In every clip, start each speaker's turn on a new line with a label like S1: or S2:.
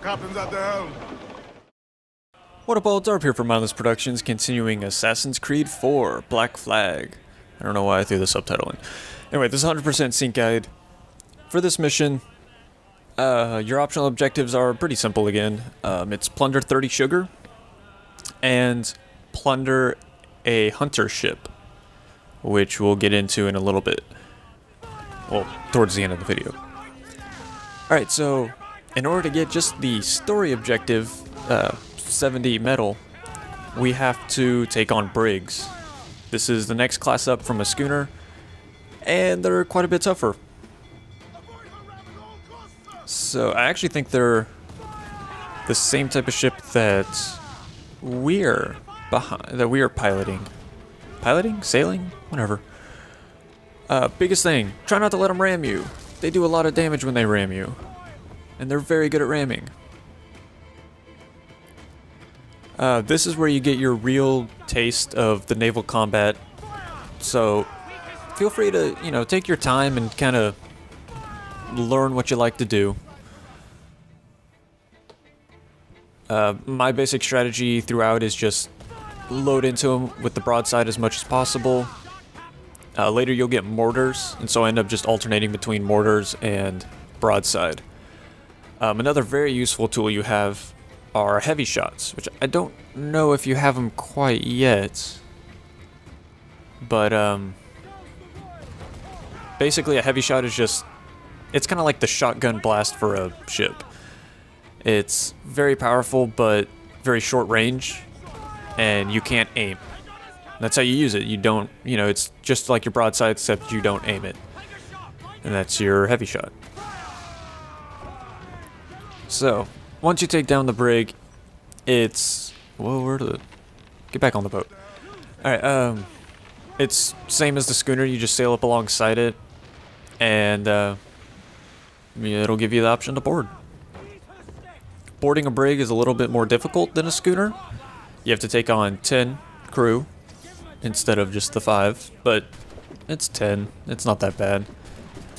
S1: Captain's at the helm.
S2: What up, all? Darb here from Mindless Productions, continuing Assassin's Creed 4, Black Flag. I don't know why I threw the subtitle in. Anyway, this is 100% sync guide. For this mission, your optional objectives are pretty simple again. It's plunder 30 sugar, and plunder a hunter ship, which we'll get into in a little bit. Well, towards the end of the video. Alright, so in order to get just the story objective, 70 metal, we have to take on brigs. This is the next class up from a schooner, and they're quite a bit tougher. So I actually think they're the same type of ship that we're piloting. Piloting? Sailing? Whatever. Biggest thing, try not to let them ram you. They do a lot of damage when they ram you. And they're very good at ramming. This is where you get your real taste of the naval combat. So feel free to, take your time and kind of learn what you like to do. My basic strategy throughout is just load into them with the broadside as much as possible. Later you'll get mortars, and so I end up just alternating between mortars and broadside. Another very useful tool you have are heavy shots, which I don't know if you have them quite yet. But basically a heavy shot is just, it's kind of like the shotgun blast for a ship. It's very powerful, but very short range, and you can't aim. That's how you use it. You don't, it's just like your broadside, except you don't aim it. And that's your heavy shot. So, once you take down the brig, it's... Whoa, get back on the boat. Alright, it's same as the schooner, you just sail up alongside it, and it'll give you the option to board. Boarding a brig is a little bit more difficult than a schooner. You have to take on 10 crew instead of just the 5, but it's 10. It's not that bad.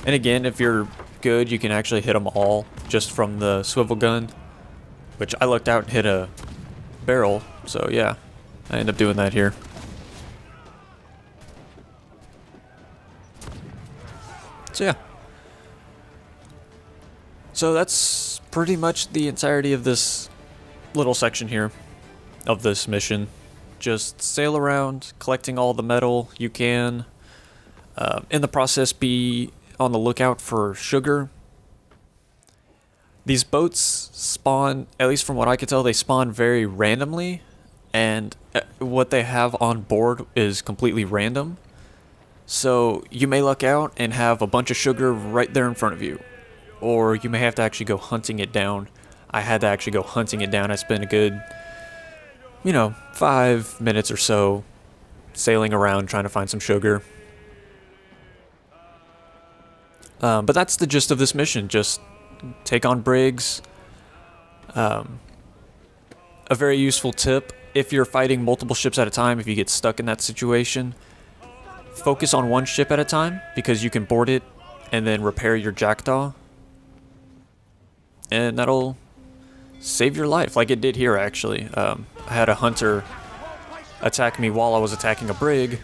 S2: And again, if you're good, you can actually hit them all just from the swivel gun, which I looked out and hit a barrel, so yeah, I end up doing that here. So yeah. So that's pretty much the entirety of this little section here of this mission. Just sail around, collecting all the metal you can. In the process, be on the lookout for sugar. These boats spawn, at least from what I can tell, they spawn very randomly, and what they have on board is completely random. So you may luck out and have a bunch of sugar right there in front of you, or you may have to actually go hunting it down. I had to actually go hunting it down. I spent a good, 5 minutes or so sailing around trying to find some sugar. But that's the gist of this mission. Just take on brigs. A very useful tip, if you're fighting multiple ships at a time, if you get stuck in that situation, focus on one ship at a time, because you can board it and then repair your jackdaw. And that'll save your life, like it did here actually. I had a hunter attack me while I was attacking a brig,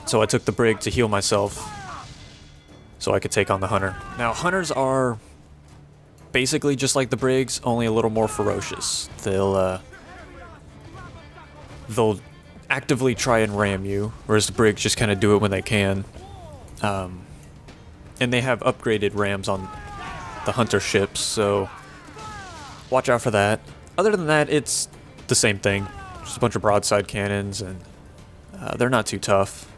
S2: so I took the brig to heal myself so I could take on the hunter. Now, hunters are basically just like the brigs, only a little more ferocious. They'll actively try and ram you, whereas the brigs just kind of do it when they can. And they have upgraded rams on the hunter ships, so watch out for that. Other than that, it's the same thing. Just a bunch of broadside cannons, and they're not too tough.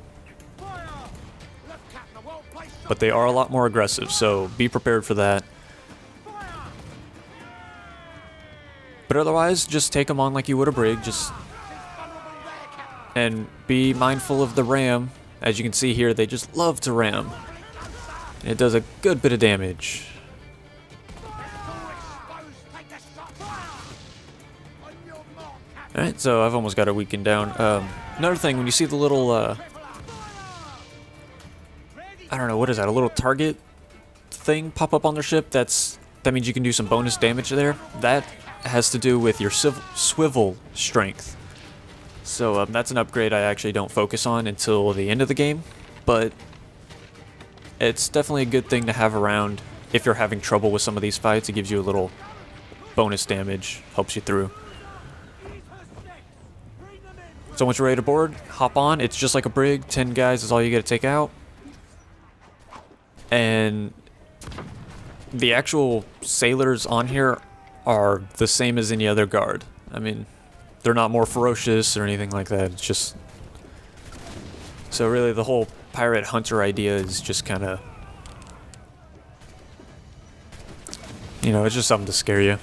S2: But they are a lot more aggressive, so be prepared for that. But otherwise, just take them on like you would a brig, and be mindful of the ram. As you can see here, they just love to ram. It does a good bit of damage. Alright, so I've almost got it weakened down. Another thing, when you see the little, I don't know, what is that, a little target thing pop up on their ship, that's That means you can do some bonus damage there. That has to do with your swivel strength. So that's an upgrade I actually don't focus on until the end of the game, but it's definitely a good thing to have around if you're having trouble with some of these fights. It gives you a little bonus damage, helps you through. So once you're ready to board, hop on. It's just like a brig. 10 guys is all you got to take out. And the actual sailors on here are the same as any other guard. I mean, they're not more ferocious or anything like that. It's just... So really the whole pirate hunter idea is just kind of... You know, it's just something to scare you.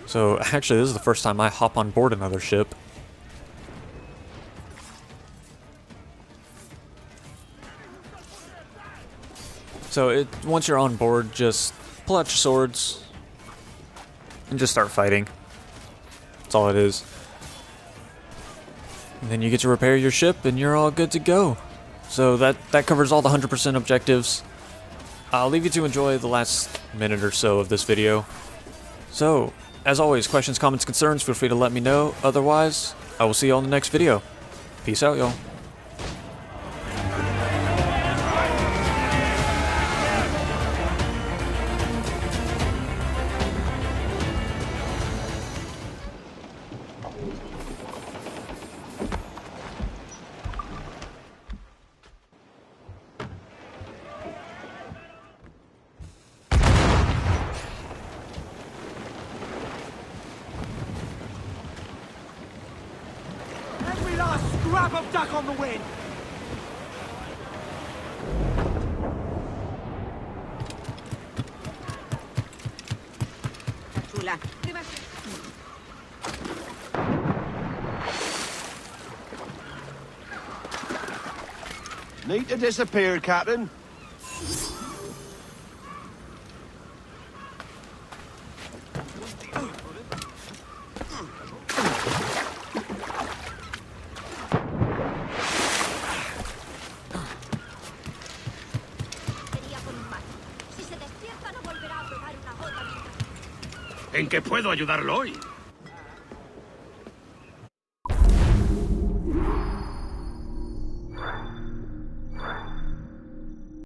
S2: So actually this is the first time I hop on board another ship. So once you're on board, just pull out your swords and just start fighting. That's all it is. And then you get to repair your ship and you're all good to go. So that covers all the 100% objectives. I'll leave you to enjoy the last minute or so of this video. So, as always, questions, comments, concerns, feel free to let me know. Otherwise, I will see you on the next video. Peace out, y'all.
S1: Every last scrap of duck on the wind!
S3: Need to disappear, Captain.
S1: ¿En qué puedo ayudarlo hoy?